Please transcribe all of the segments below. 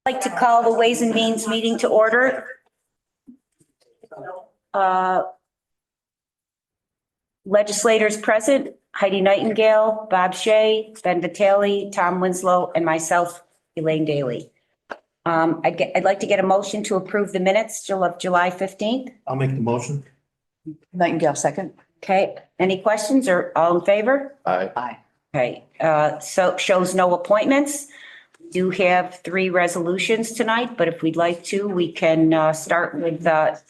I'd like to call the Ways and Means meeting to order. Legislators present, Heidi Nightingale, Bob Shea, Ben Vitale, Tom Winslow, and myself, Elaine Daly. I'd like to get a motion to approve the minutes of July 15th. I'll make the motion. Nightingale, second. Okay, any questions or all in favor? Aye. Aye. Okay, so shows no appointments. We do have 3 resolutions tonight, but if we'd like to, we can start with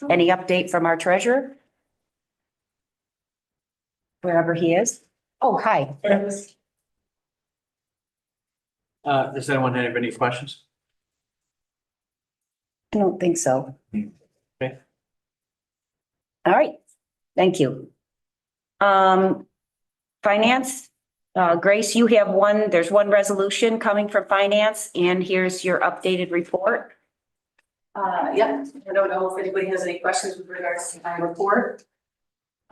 any update from our treasurer. Wherever he is. Oh, hi. Does anyone have any questions? I don't think so. Okay. All right, thank you. Finance, Grace, you have there's one resolution coming from finance, and here's your updated report. Yep, I don't know if anybody has any questions with regards to my report.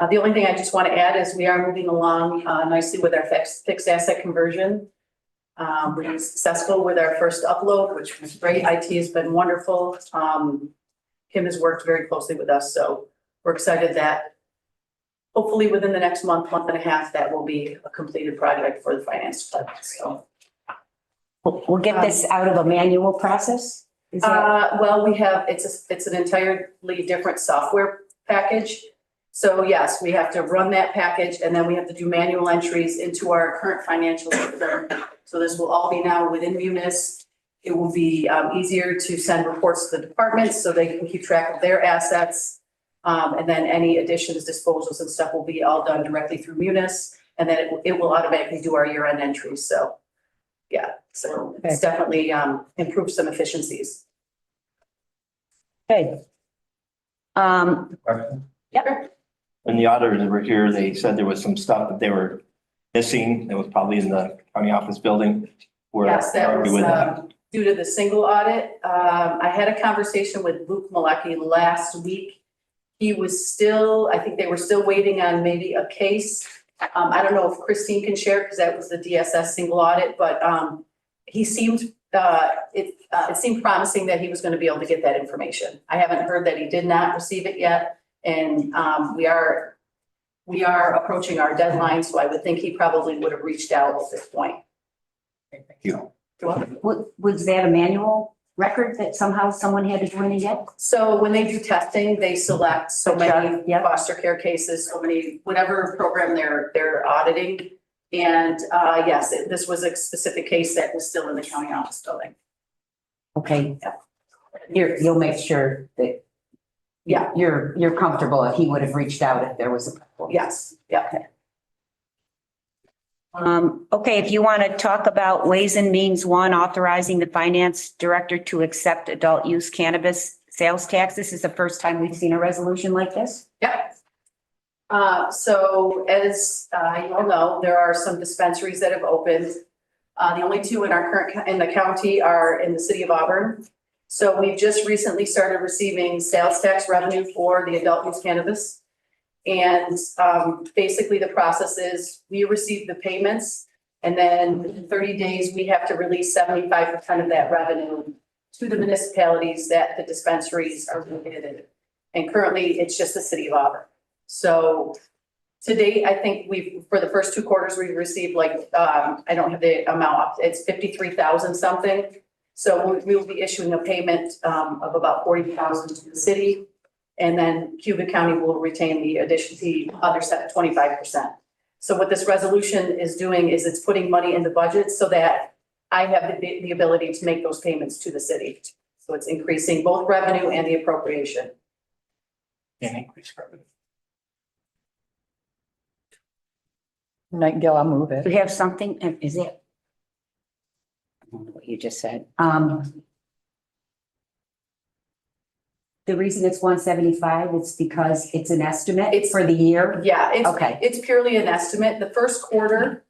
The only thing I just want to add is we are moving along nicely with our fixed asset conversion. We were successful with our first upload, which was great. IT has been wonderful. Kim has worked very closely with us, so we're excited that hopefully within the next month and a half, that will be a completed project for the finance department. So We'll get this out of a manual process? Is that- well, we have, it's an entirely different software package. So yes, we have to run that package and then we have to do manual entries into our current financial system. So this will all be now within Munis. It will be easier to send reports to the departments so they can keep track of their assets. And then any additions, disposals and stuff will be all done directly through Munis. And then it will automatically do our year-end entries. So yeah, so it's definitely improved some efficiencies. Okay. Yep. When the auditors were here, they said there was some stuff that they were missing. It was probably in the county office building. Yes, that was With that. due to the single audit. I had a conversation with Luke Malecki last week. He was still, I think they were still waiting on maybe a case. I don't know if Christine can share because that was the DSS single audit, but he seemed, it seemed promising that he was going to be able to get that information. I haven't heard that he did not receive it yet. And we are approaching our deadline, so I would think he probably would have reached out at this point. Thank you. Was that a manual record that somehow someone had to join in yet? So when they do testing, they select so many Yep. foster care cases, so many, whatever program they're auditing. And yes, this was a specific case that was still in the county office building. Okay. You'll make sure that Yeah, you're comfortable if he would have reached out if there was a problem. yes, yeah. Okay, if you want to talk about Ways and Means 1, authorizing the finance director to accept adult use cannabis sales tax. This is the first time we've seen a resolution like this. Yep. So as you all know, there are some dispensaries that have opened. The only 2 in the county are in the city of Auburn. So we've just recently started receiving sales tax revenue for the adult use cannabis. And basically the process is we receive the payments and then in 30 days, we have to release 75% of that revenue to the municipalities that the dispensaries are located in. And currently it's just the city of Auburn. So to date, I think for the first 2 quarters, we've received like, I don't have the amount, it's 53,000 something. So we will be issuing a payment of about 40,000 to the city. And then Cayuga County will retain the other 25%. So what this resolution is doing is it's putting money in the budget so that I have the ability to make those payments to the city. So it's increasing both revenue and the appropriation. And increase revenue. Nightingale, I'll move Do it. you have something? Is it? I don't know what you just said. The reason it's 175, it's because it's an estimate for the year. Yeah, Okay. it's purely an estimate. The first quarter,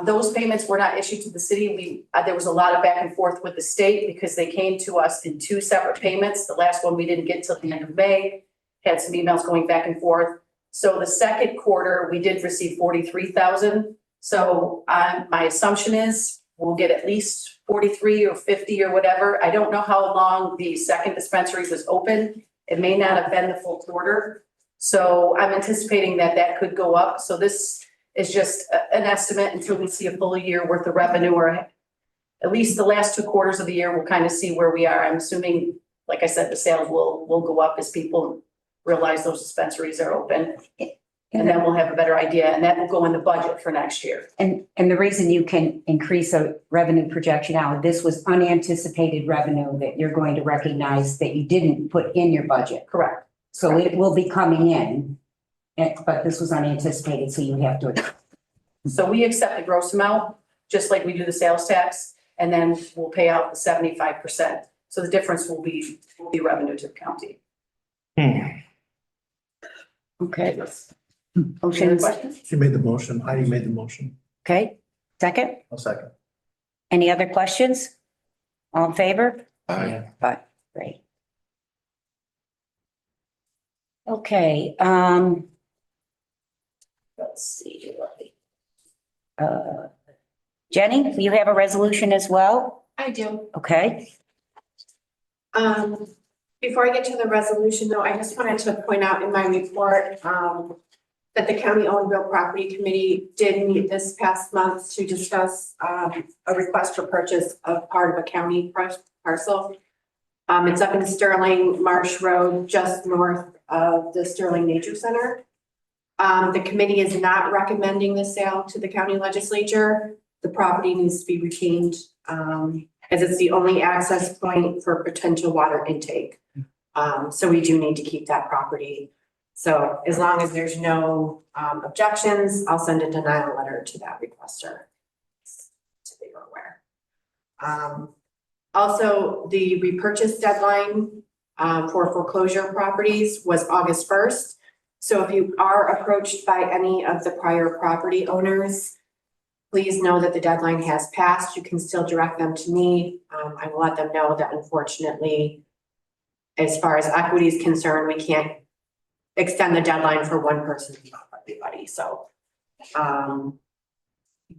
those payments were not issued to the city. There was a lot of back and forth with the state because they came to us in 2 separate payments. The last one we didn't get till the end of May, had some emails going back and forth. So the second quarter, we did receive 43,000. So my assumption is we'll get at least 43 or 50 or whatever. I don't know how long the second dispensary was open. It may not have been the full quarter. So I'm anticipating that that could go up. So this is just an estimate until we see a full year worth of revenue, or at least the last 2 quarters of the year, we'll kind of see where we are. I'm assuming, like I said, the sales will go up as people realize those dispensaries are open. And then we'll have a better idea, and that will go in the budget for next year. And the reason you can increase a revenue projection out, this was unanticipated revenue that you're going to recognize that you didn't put in your budget. Correct. So it will be coming in, but this was unanticipated, so you have to. So we accept the gross amount, just like we do the sales tax, and then we'll pay out the 75%. So the difference will be revenue to the county. Okay. Any other Motions, questions? She made the motion. Heidi made the motion. okay, second, I'll second. any other questions? All in favor? Aye. Great. Okay, let's see. Jenny, you have a resolution as well? I do. Okay, Before I get to the resolution though, I just wanted to point out in my report, that the county owned real property committee did meet this past month to discuss, a request for purchase of part of a county parcel. It's up in Sterling Marsh Road, just north of the Sterling Nature Center. The committee is not recommending the sale to the county legislature. The property needs to be retained, as it's the only access point for potential water intake. So we do need to keep that property. So as long as there's no objections, I'll send a denial letter to that requester. So they are aware. Also, the repurchase deadline for foreclosure properties was August 1st. So if you are approached by any of the prior property owners, please know that the deadline has passed. You can still direct them to me. I will let them know that unfortunately, as far as equity is concerned, we can't extend the deadline for one person, not everybody. So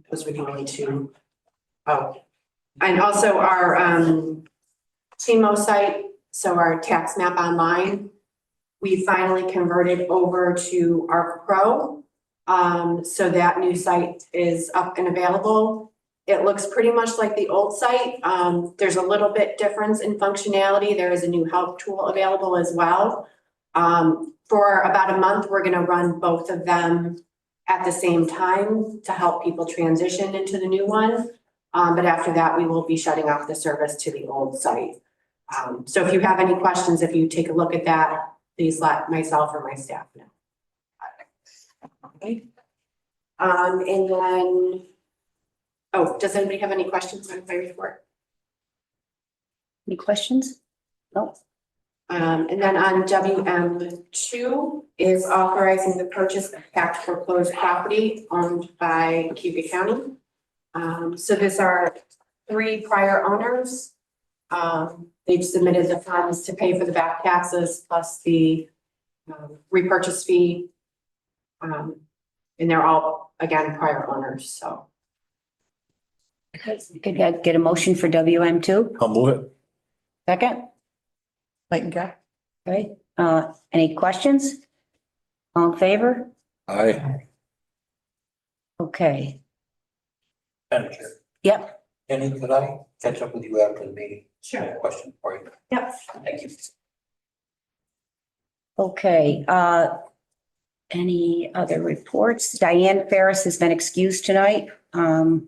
those were the only two. Oh, and also our TMO site, so our tax map online, we finally converted over to ARC Pro. So that new site is up and available. It looks pretty much like the old site. There's a little bit difference in functionality. There is a new help tool available as well. For about a month, we're going to run both of them at the same time to help people transition into the new one. But after that, we will be shutting off the service to the old site. So if you have any questions, if you take a look at that, please let myself or my staff know. Okay. And then, oh, does anybody have any questions on my report? any questions? No, And then on WM2 is authorizing the purchase of tax foreclosed property owned by Cayuga County. So these are 3 prior owners. They've submitted the funds to pay for the back taxes plus the repurchase fee. And they're all, again, prior owners, so. could I get a motion for WM2? I'll move it. Second, Nightingale? okay, any questions? All in favor? Aye. Okay, Madam Chair, yep, Jenny, could I catch up with you after the meeting? I have a question for you. Yep. Thank you. okay, any other reports? Diane Ferris has been excused tonight. I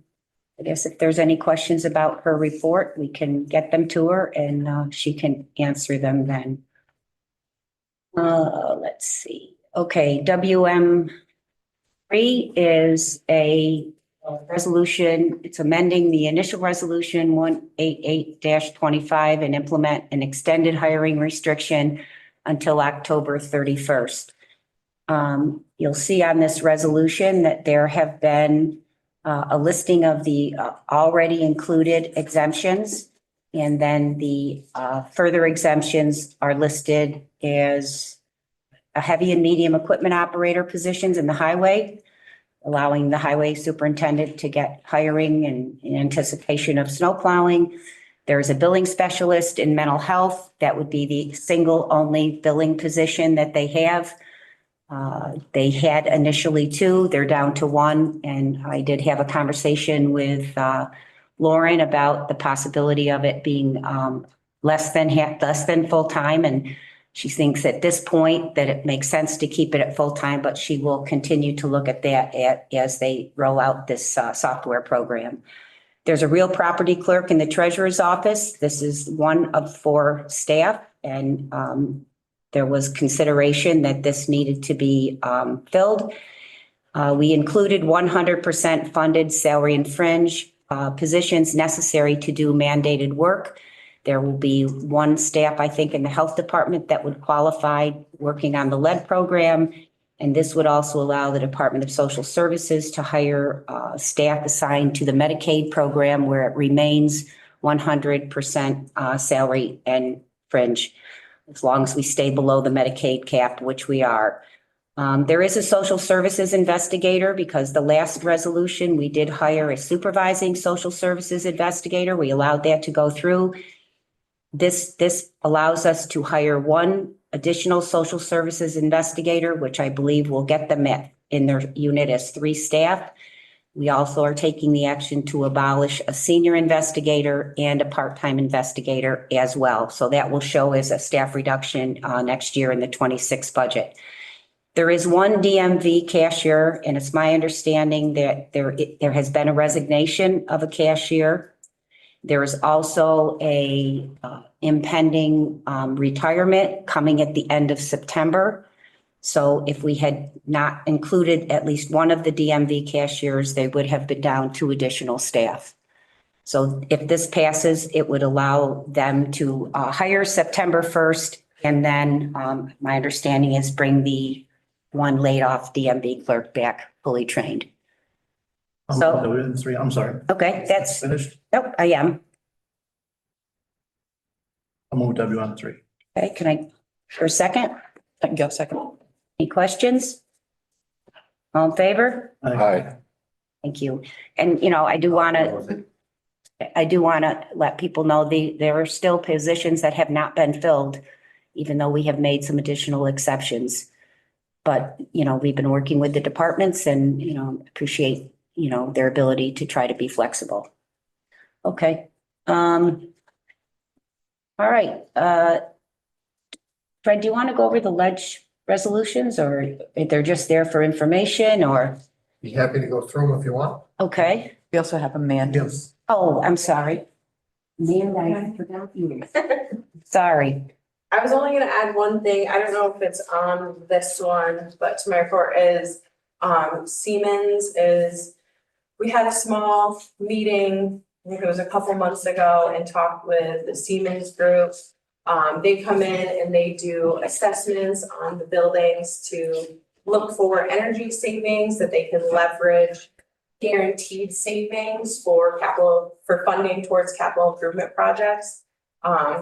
guess if there's any questions about her report, we can get them to her and she can answer them then. Let's see. Okay, WM3 is a resolution. It's amending the initial resolution 188-25 and implement an extended hiring restriction until October 31st. You'll see on this resolution that there have been a listing of the already included exemptions. And then the further exemptions are listed as a heavy and medium equipment operator positions in the highway, allowing the highway superintendent to get hiring in anticipation of snow plowing. There's a billing specialist in mental health. That would be the single only billing position that they have. They had initially two, they're down to one, and I did have a conversation with Lauren about the possibility of it being less than full-time, and she thinks at this point that it makes sense to keep it at full-time, but she will continue to look at that as they roll out this software program. There's a real property clerk in the treasurer's office. This is one of 4 staff, and there was consideration that this needed to be filled. We included 100% funded salary and fringe positions necessary to do mandated work. There will be 1 staff, I think, in the health department that would qualify working on the lead program. And this would also allow the Department of Social Services to hire staff assigned to the Medicaid program where it remains 100% salary and fringe, as long as we stay below the Medicaid cap, which we are. There is a social services investigator because the last resolution, we did hire a supervising social services investigator. We allowed that to go through. This allows us to hire 1 additional social services investigator, which I believe will get them in their unit as 3 staff. We also are taking the action to abolish a senior investigator and a part-time investigator as well. So that will show as a staff reduction next year in the 26 budget. There is 1 DMV cashier, and it's my understanding that there has been a resignation of a cashier. There is also a impending retirement coming at the end of September. So if we had not included at least 1 of the DMV cashiers, they would have been down 2 additional staff. So if this passes, it would allow them to hire September 1st. And then my understanding is bring the 1 laid off DMV clerk back fully trained. So- W 3, I'm sorry. Okay, that's, Finished? nope, I am. I'll move W on 3. Okay, can I, for a second? Nightingale, second. Any questions? All in favor? Aye. Thank you. And, you know, I do want to let people know there are still positions that have not been filled, even though we have made some additional exceptions. But, you know, we've been working with the departments and, you know, appreciate, you know, their ability to try to be flexible. Okay. All right. Fred, do you want to go over the ledge resolutions, or they're just there for information, or? Be happy to go through them if you want. Okay. We also have a man. Yes. Oh, I'm sorry. Man, I forgot you. Sorry. I was only gonna add one thing. I don't know if it's on this one, but to my report is, Siemens is, we had a small meeting, I think it was a couple months ago, and talked with the Siemens group. They come in and they do assessments on the buildings to look for energy savings that they can leverage, guaranteed savings for funding towards capital improvement projects.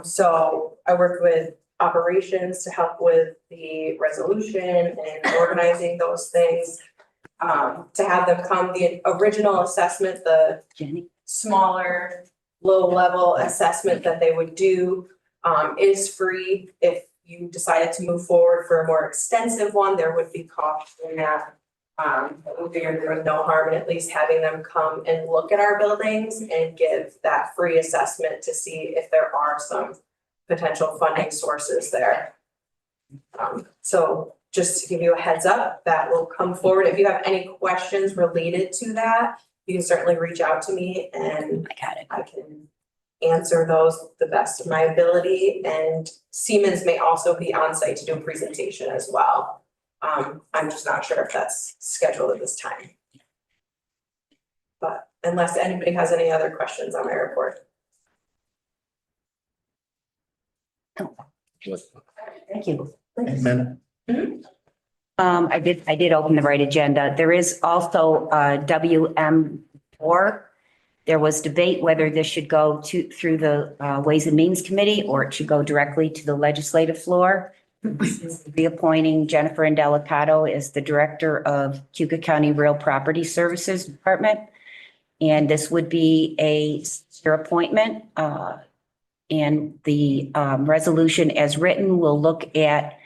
So I worked with operations to help with the resolution and organizing those things. To have them come, the original assessment, the Jenny. smaller, low-level assessment that they would do is free. If you decided to move forward for a more extensive one, there would be cost in that. We figured there was no harm in at least having them come and look at our buildings and give that free assessment to see if there are some potential funding sources there. So just to give you a heads up, that will come forward. If you have any questions related to that, you can certainly reach out to me and I got it. I can answer those the best of my ability. And Siemens may also be on site to do a presentation as well. I'm just not sure if that's scheduled at this time. But unless anybody has any other questions on my report. Thank you. Amen. I did open the right agenda. There is also WM4. There was debate whether this should go through the Ways and Means Committee or it should go directly to the legislative floor. reappointing Jennifer Indelicato as the Director of Cayuga County Real Property Services Department. And this would be a year appointment. And the resolution as written will look at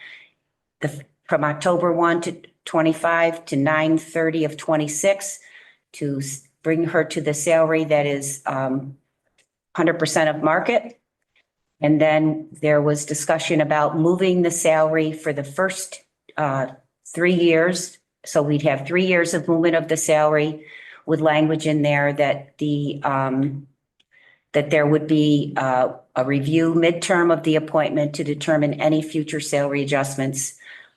from October 1 to 25 to 9/30 of 26 to bring her to the salary that is 100% of market. And then there was discussion about moving the salary for the first 3 years. So we'd have 3 years of movement of the salary with language in there that that there would be a review midterm of the appointment to determine any future salary adjustments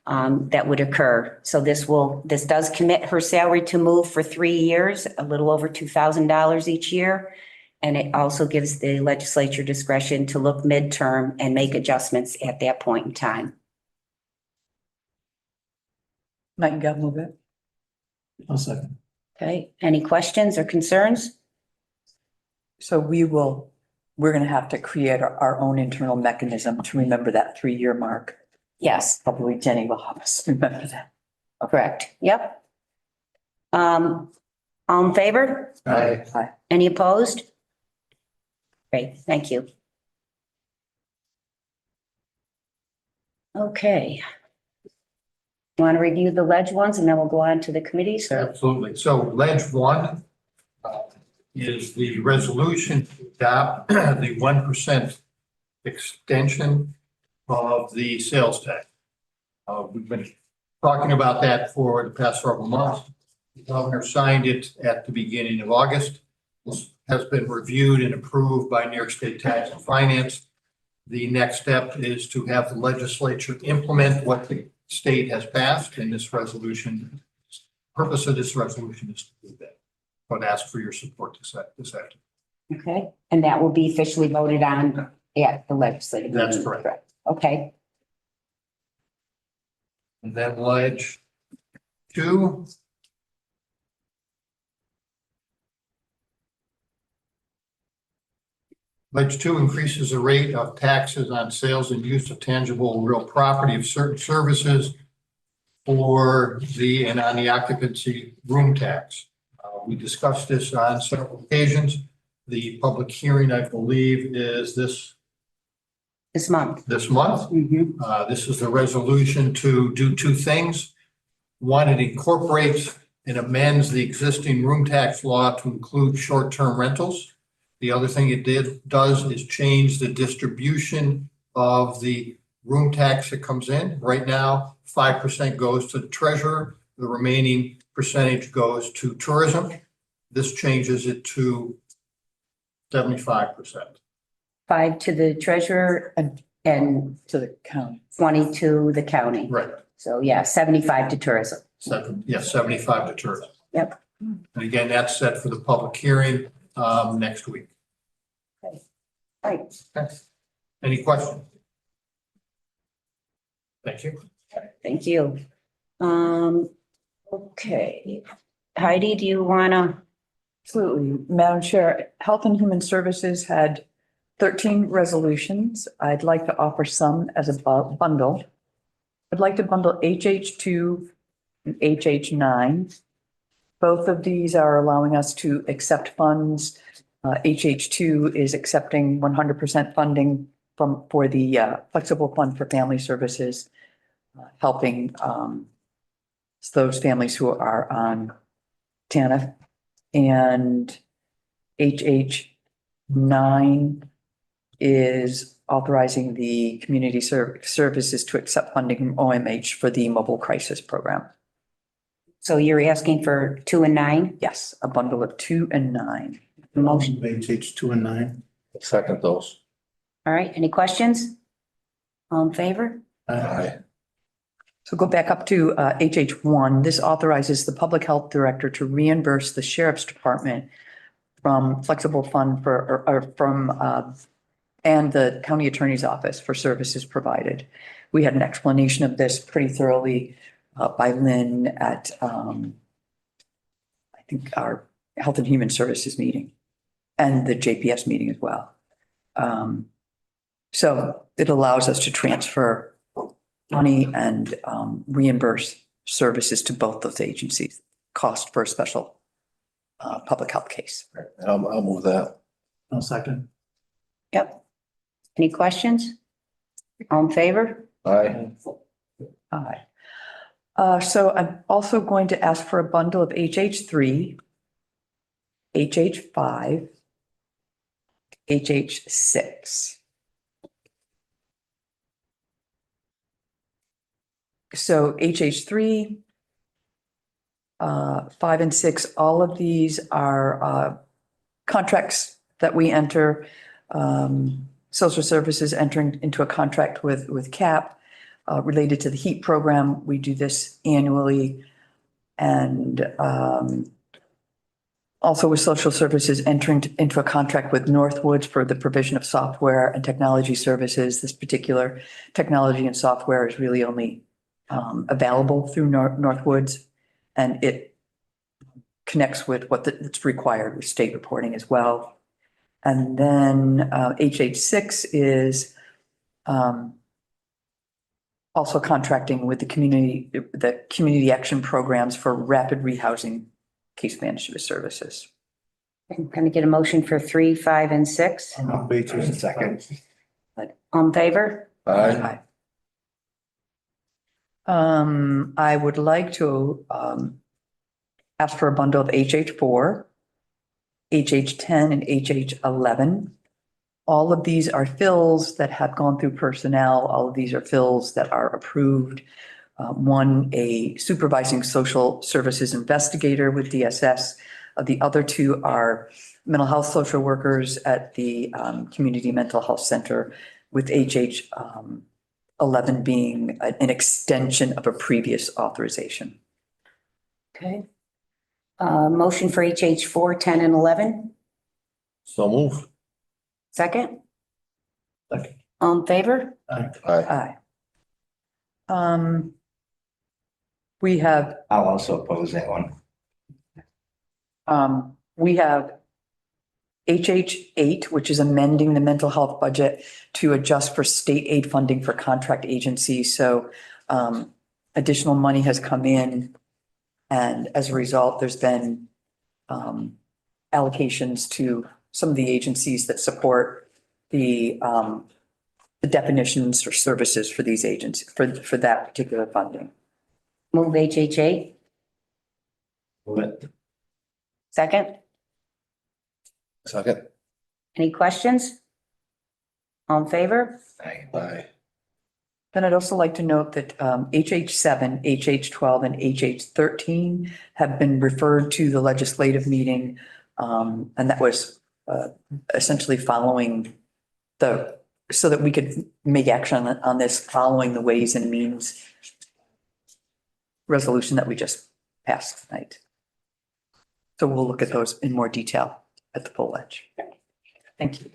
that would occur. So this does commit her salary to move for 3 years, a little over $2,000 each year. And it also gives the legislature discretion to look midterm and make adjustments at that point in time. Nightingale, move it. I'll second. Okay, any questions or concerns? So we're going to have to create our own internal mechanism to remember that 3-year mark. Yes, Probably Jenny will help us remember that. correct. Yep. All in favor? Aye. Any opposed? Great, thank you. Okay. Want to review the ledge ones and then we'll go on to the committees? Absolutely. So ledge one is the resolution to adopt the 1% extension of the sales tax. We've been talking about that for the past several months. The governor signed it at the beginning of August. This has been reviewed and approved by New York State Tax and Finance. The next step is to have the legislature implement what the state has passed in this resolution. Purpose of this resolution is to do that. But ask for your support this afternoon. Okay, and that will be officially voted on at the legislative. That's meeting, correct. Okay, And then ledge two. Ledge two increases the rate of taxes on sales and use of tangible real property of certain services for and on the occupancy room tax. We discussed this on several occasions. The public hearing, I believe, is this month. Mhm. This is the resolution to do two things. One, it incorporates and amends the existing room tax law to include short-term rentals. The other thing it does is change the distribution of the room tax that comes in. Right now, 5% goes to the treasurer. The remaining percentage goes to tourism. This changes it to 75%. 5 to the treasurer and To the county. 20 to the county. Right. So yeah, 75 to tourism. 75 to tourism. Yep. And again, that's set for the public hearing next week. Right. Any questions? Thank you. Thank you. Okay. Heidi, do you want to? Absolutely. Madam Chair, Health and Human Services had 13 resolutions. I'd like to offer some as a bundle. I'd like to bundle HH2 and HH9. Both of these are allowing us to accept funds. HH2 is accepting 100% funding for the Flexible Fund for Family Services, helping those families who are on TANF. And HH9 is authorizing the community services to accept funding from OMH for the mobile crisis program. So you're asking for 2 and 9? Yes, a bundle of 2 and 9. Motion. HH 2 and 9. Second those. All right, any questions? All in favor? Aye. So go back up to HH1. This authorizes the public health director to reimburse the sheriff's department from flexible fund and the county attorney's office for services provided. We had an explanation of this pretty thoroughly by Lynn at I think our Health and Human Services meeting and the JPS meeting as well. So it allows us to transfer money and reimburse services to both those agencies, cost for a special public health case. I'll move that. I'll second. Yep. Any questions? All in favor? Aye. Aye. So I'm also going to ask for a bundle of HH3, HH5, HH6. So HH3, 5 and 6, all of these are contracts that we enter. Social services entering into a contract with CAP related to the HEAP program. We do this annually. And also with social services entering into a contract with Northwoods for the provision of software and technology services. This particular technology and software is really only available through Northwoods, and it connects with that's required with state reporting as well. And then HH6 is also contracting with the community action programs for rapid rehousing case management services. Can I get a motion for 3, 5, and 6? Wait Just a second. All in favor? Aye. I would like to ask for a bundle of HH4, HH10, and HH11. All of these are fills that have gone through personnel. All of these are fills that are approved. One, a supervising social services investigator with DSS. The other two are mental health social workers at the Community Mental Health Center, with HH11 being an extension of a previous authorization. Okay. Motion for HH4, 10, and 11? So move. Second? Second. All in favor? Aye. Aye. We have I'll also oppose that one. We have HH8, which is amending the mental health budget to adjust for state aid funding for contract agencies. So additional money has come in, and as a result, there's been allocations to some of the agencies that support the definitions or services for these agencies, for that particular funding. Move HH8. Move it. Second? Second. Any questions? All in favor? Aye. Then I'd also like to note that HH7, HH12, and HH13 have been referred to the legislative meeting. And that was essentially following so that we could make action on this following the Ways and Means resolution that we just passed tonight. So we'll look at those in more detail at the full edge. Thank you.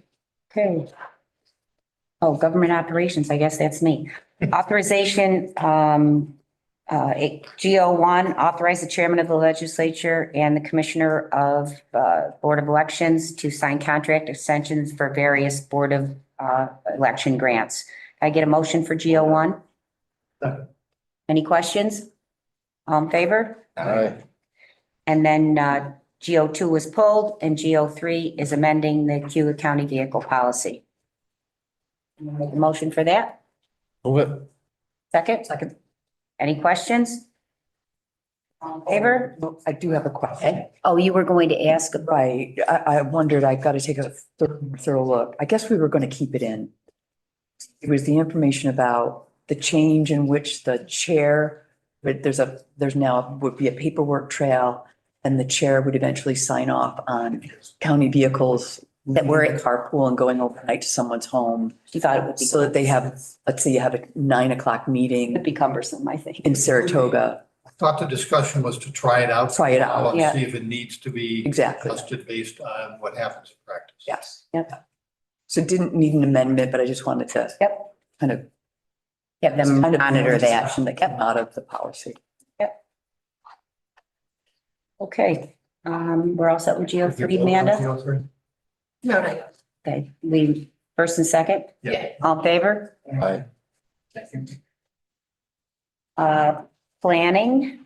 Okay. Oh, government operations, I guess that's me. Authorization, GO1, authorize the chairman of the legislature and the commissioner of Board of Elections to sign contract extensions for various Board of Election grants. Can I get a motion for GO1? Second. Any questions? All in favor? Aye. And then GO2 was pulled and GO3 is amending the Cayuga County vehicle policy. Can I make a motion for that? Move it. Second? Second. Any questions? All in favor? I do have a question. Oh, you were going to ask about, Right. I wondered, I got to take a thorough look. I guess we were going to keep it in. It was the information about the change in which the chair, but there's now would be a paperwork trail, and the chair would eventually sign off on county vehicles that were at carpool and going overnight to someone's home. she thought it would be. So that they have, let's say you have a 9:00 meeting It'd be cumbersome, I think. in Saratoga. I thought the discussion was to try it out. Try it out, And yeah. see if it needs to be Exactly. adjusted based on what happens in practice. Yes. Yep. So it didn't need an amendment, but I just wanted to Yep. kind of. Have them kind of monitor that. discussion that came out of the policy. Okay, we're all set with GO3, Amanda? No, not yet. Okay, we first and second? Yeah. All in favor? Aye. Planning,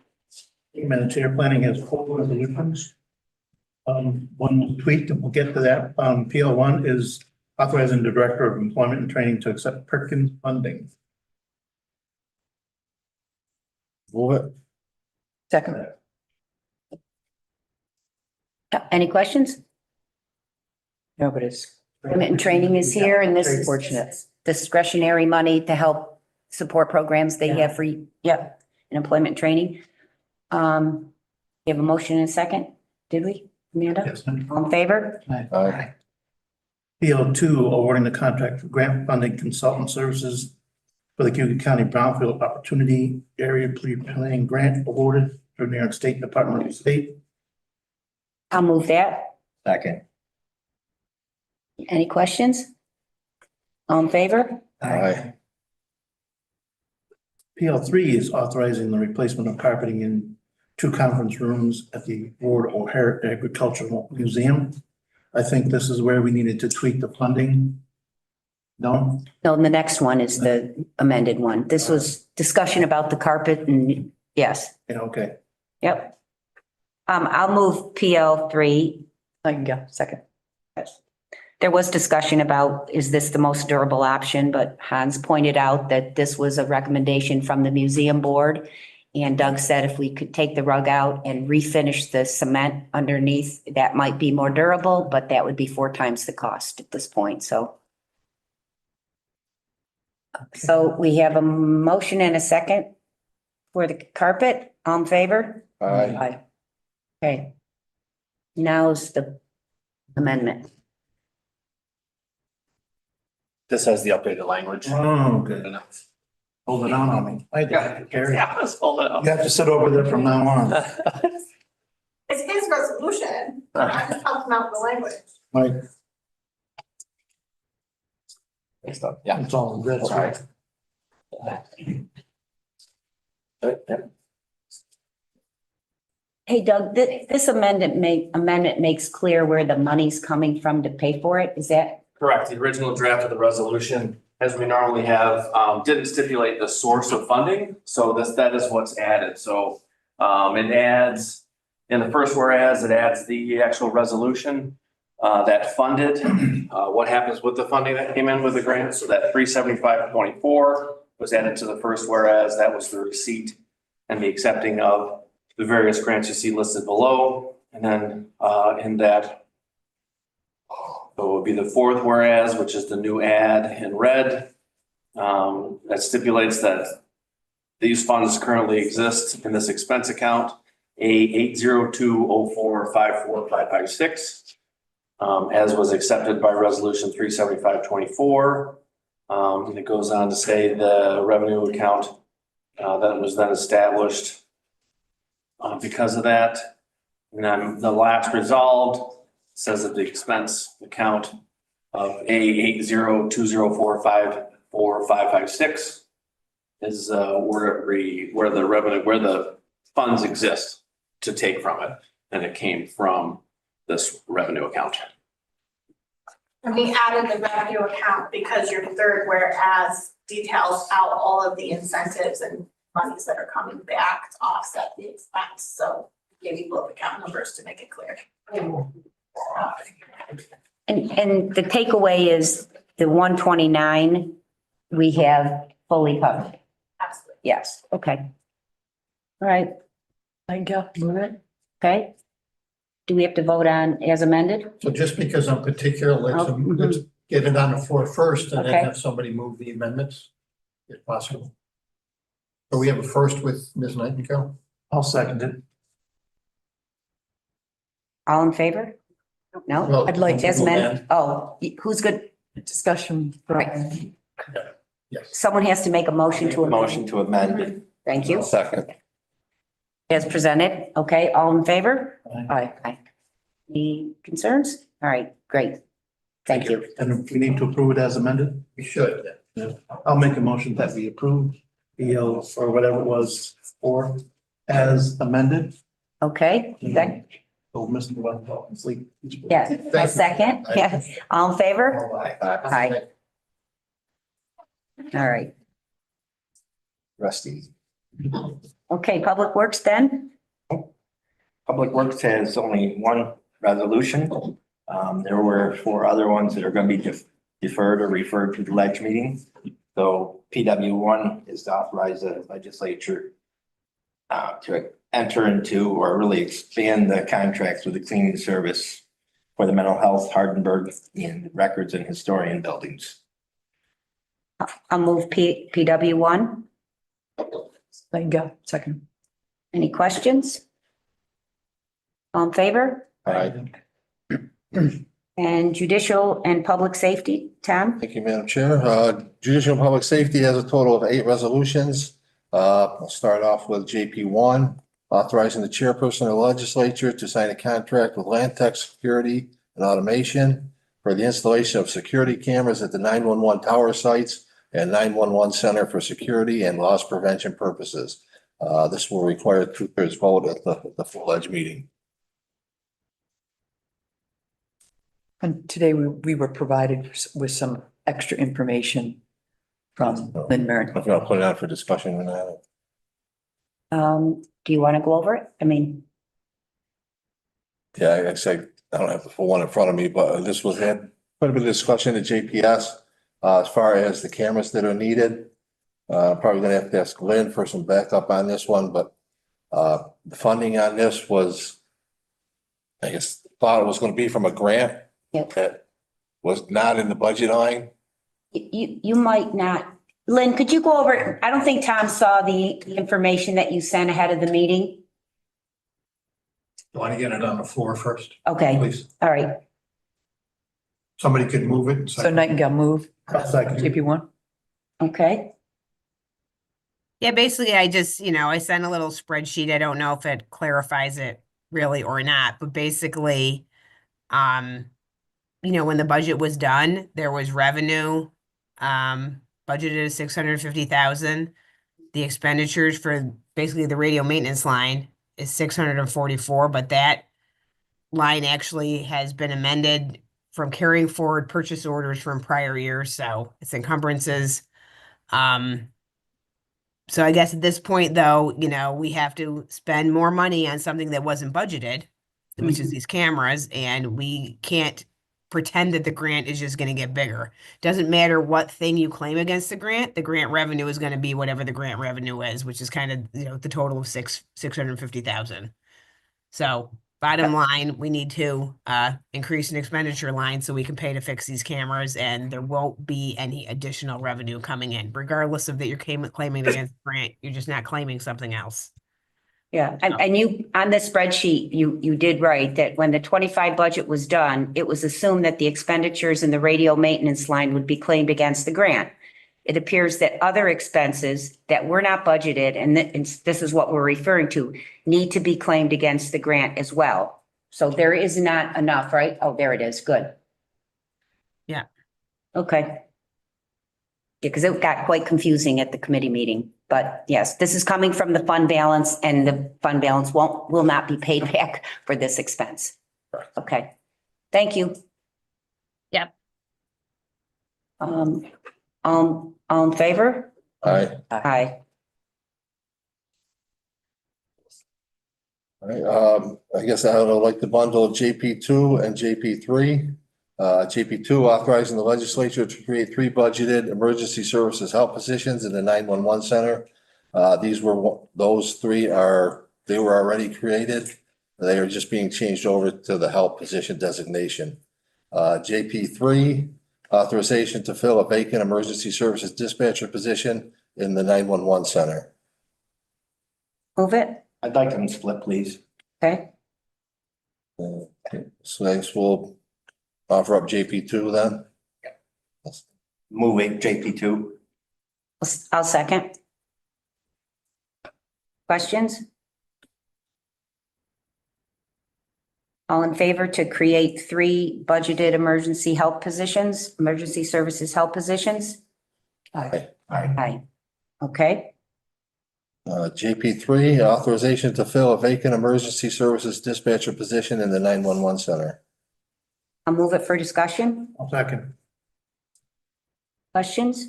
Madam Chair, planning has 4 resolutions. One tweak, and we'll get to that. PL 1 is authorizing the Director of Employment and Training to accept Perkins funding. Move it. Second. any questions? No, but it's Employment and training is here and this very is fortunate. discretionary money to help support programs they have for, yep, in employment training. You have a motion and a second, did we, Amanda? Yes, ma'am. All in favor? Aye. PL 2, awarding the contract for grant funding consultant services for the Cayuga County Brownfield Opportunity Area Pre-Planning Grant awarded through New York State Department of State. I'll move that. Second. Any questions? All in favor? Aye. PL 3 is authorizing the replacement of carpeting in 2 conference rooms at the Ward O'Hare Agricultural Museum. I think this is where we needed to tweak the funding. No? No, the next one is the amended one. This was discussion about the carpet and, yes, Yeah, okay. yep. I'll move PL 3. Yeah, second. There was discussion about, is this the most durable option? But Hans pointed out that this was a recommendation from the museum board. And Doug said if we could take the rug out and refinish the cement underneath, that might be more durable, but that would be 4 times the cost at this point, so. So we have a motion and a second for the carpet. All in favor? Aye. Okay. Now's the amendment. This has the updated language. Oh, good. Hold it on me. I did, Gary. Yeah, let's hold it up. You have to sit over there from now on. It's his resolution. I'm just helping out with the language. Right, Next up, yeah. it's all good. All right. Hey Doug, this amendment makes clear where the money's coming from to pay for it. Is that? Correct. The original draft of the resolution, as we normally have, didn't stipulate the source of funding. So that is what's added. So it adds, in the first whereas, it adds the actual resolution that funded, what happens with the funding that came in with the grant. So that 375.24 was added to the first whereas. That was the receipt and the accepting of the various grants you see listed below. And then in that, so it would be the fourth whereas, which is the new ad in red. That stipulates that these funds currently exist in this expense account, A80204545556, as was accepted by resolution 37524. And it goes on to say the revenue account that was then established because of that. And then the last resolved says that the expense account of A80204545556 is where the revenue, where the funds exist to take from it. And it came from this revenue account. And we added the revenue account because your third whereas details out all of the incentives and monies that are coming back to offset the expense. So give you both account numbers to make it clear. And the takeaway is the 129 we have fully covered. Absolutely. Yes, okay. All right, Move it. okay. Do we have to vote on as amended? So just because I'm particular, let's get it on the floor first and then Okay. have somebody move the amendments if possible. So we have a first with Ms. Nightingale? I'll second it. All in favor? No? Well, I'd like As to amended? Oh, who's good? discussion. Right. Yes. Someone has to make a motion to amend. Motion to amend. Thank you. Second. As presented, okay, all in favor? Aye. Any concerns? All right, great. Thank you. And we need to approve it as amended? We should. Yeah. I'll make a motion that we approve EL or whatever it was for as amended. Okay, that, Oh, Mr. Wonderful, sleep. yes, a second, yes, all in favor? Aye. All right, Rusty. Okay, Public Works then? Public Works has only one resolution. There were 4 other ones that are going to be deferred or referred to the ledge meeting. So PW1 is to authorize the legislature to enter into or really expand the contracts with the cleaning service for the mental health, Hardenberg, and records and historian buildings. I'll move PW1. Cayuga, second. Any questions? All in favor? Aye. And Judicial and Public Safety, Tom? Thank you, Madam Chair. Judicial and Public Safety has a total of 8 resolutions. I'll start off with JP1, authorizing the chairperson of the legislature to sign a contract with Land Tech Security and Automation for the installation of security cameras at the 911 tower sites and 911 Center for security and loss prevention purposes. This will require a 2/3 vote at the full ledge meeting. And today we were provided with some extra information from Lynn Marin. If you want to put it on for discussion or not. Do you want to go over it? I mean, Yeah, I say, I don't have the full one in front of me, but this was had quite a bit of discussion at JPS as far as the cameras that are needed. Probably gonna have to ask Lynn for some backup on this one, but the funding on this was, I guess, thought it was gonna be from a grant Yep. that was not in the budget line. you might not. Lynn, could you go over it? I don't think Tom saw the information that you sent ahead of the meeting. You want to get it on the floor first, Okay, please? all right. Somebody could move it. So Nightingale move, Second. JP1. Okay, Yeah, basically, I just, I sent a little spreadsheet. I don't know if it clarifies it really or not, but basically, when the budget was done, there was revenue, budgeted at 650,000. The expenditures for basically the radio maintenance line is 644, but that line actually has been amended from carrying forward purchase orders from prior years, so it's encumbrances. So I guess at this point, though, we have to spend more money on something that wasn't budgeted, which is these cameras, and we can't pretend that the grant is just going to get bigger. Doesn't matter what thing you claim against the grant revenue is going to be whatever the grant revenue is, which is kind of, the total of 650,000. So bottom line, we need to increase an expenditure line so we can pay to fix these cameras, and there won't be any additional revenue coming in, regardless of that you're claiming against the grant. You're just not claiming something else. yeah. And you, on the spreadsheet, you did write that when the 25 budget was done, it was assumed that the expenditures in the radio maintenance line would be claimed against the grant. It appears that other expenses that were not budgeted, and this is what we're referring to, need to be claimed against the grant as well. So there is not enough, right? Oh, there it is. Good. Yeah. Okay. Yeah, because it got quite confusing at the committee meeting. But yes, this is coming from the fund balance, and the fund balance will not be paid back for this expense. Okay. Thank you. Yep. All in favor? Aye. Aye. All right, I guess I would like to bundle JP2 and JP3. JP2 authorizing the legislature to create 3 budgeted emergency services help positions in the 911 center. Those 3 they were already created. They are just being changed over to the help position designation. JP3, authorization to fill a vacant emergency services dispatcher position in the 911 center. Move it. I'd like them split, please. Okay. So next we'll offer up JP2 then. Moving JP2. I'll second. Questions? All in favor to create 3 budgeted emergency help positions, emergency services help positions? Aye. Aye. Okay. JP3, authorization to fill a vacant emergency services dispatcher position in the 911 center. I'll move it for discussion. Second. Questions?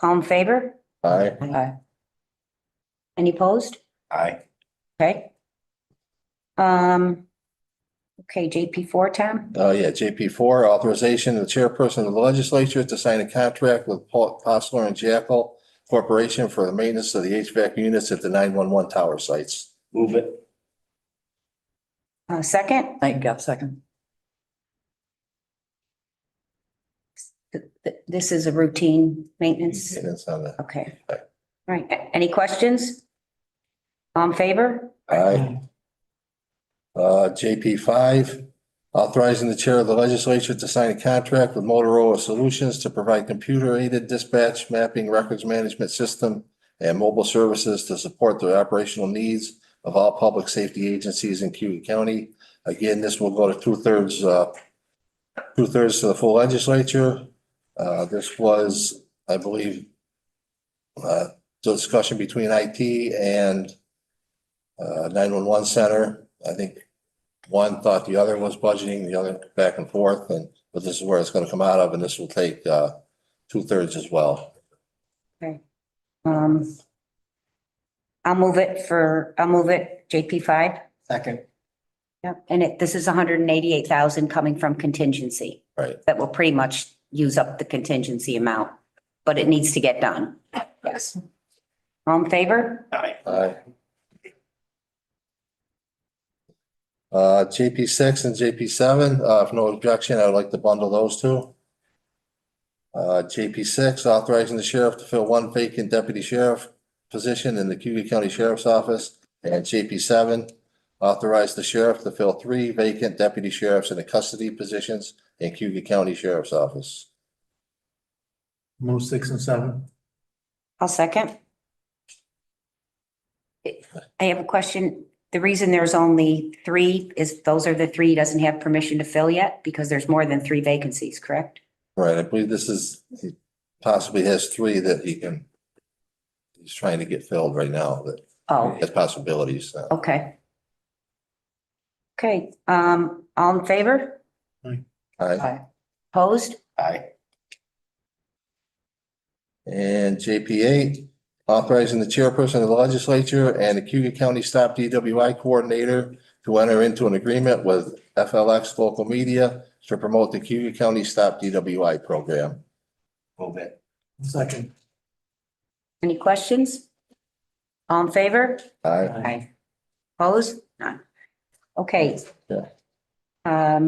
All in favor? Aye. Aye. Any opposed? Aye. Okay. Okay, JP4, Tom? Yeah, JP4, authorization of the chairperson of the legislature to sign a contract with Postler and Jackal Corporation for the maintenance of the HVAC units at the 911 tower sites. Move it. Second? Nightingale, second. This is a routine maintenance. Maintenance on the, Okay. All right. Any questions? All in favor? aye. JP5, authorizing the chair of the legislature to sign a contract with Motorola Solutions to provide computer-aided dispatch mapping records management system and mobile services to support the operational needs of all public safety agencies in Cayuga County. Again, this will go to two-thirds to the full legislature. This was, I believe, discussion between IT and 911 center. I think one thought the other was budgeting, the other back and forth, but this is where it's going to come out of, and this will take two-thirds as well. Okay. I'll move it, JP5. Second. Yep. And this is 188,000 coming from contingency. Right. That will pretty much use up the contingency amount, but it needs to get done. Yes. All in favor? Aye. Aye. JP6 and JP7, if no objection, I would like to bundle those two. JP6, authorizing the sheriff to fill one vacant deputy sheriff position in the Cayuga County Sheriff's Office. And JP7, authorize the sheriff to fill three vacant deputy sheriffs in the custody positions in Cayuga County Sheriff's Office. Move 6 and 7. I'll second. I have a question. The reason there's only three is those are the three he doesn't have permission to fill yet because there's more than three vacancies, correct? Right, I believe he possibly has three that he's trying to get filled right now, that Oh, has possibilities. okay. Okay, all in favor? Aye. Opposed? Aye. And JP8, authorizing the chairperson of the legislature and the Cayuga County Stop DWI coordinator to enter into an agreement with FLX Local Media to promote the Cayuga County Stop DWI program. Move it. Second. Any questions? All in favor? Aye. Aye. Opposed? None. Okay. Yeah.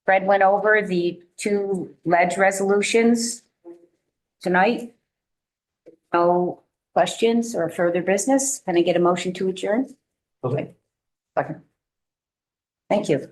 Fred went over the two ledge resolutions tonight. No questions or further business? Can I get a motion to adjourn? Okay. Second. Thank you.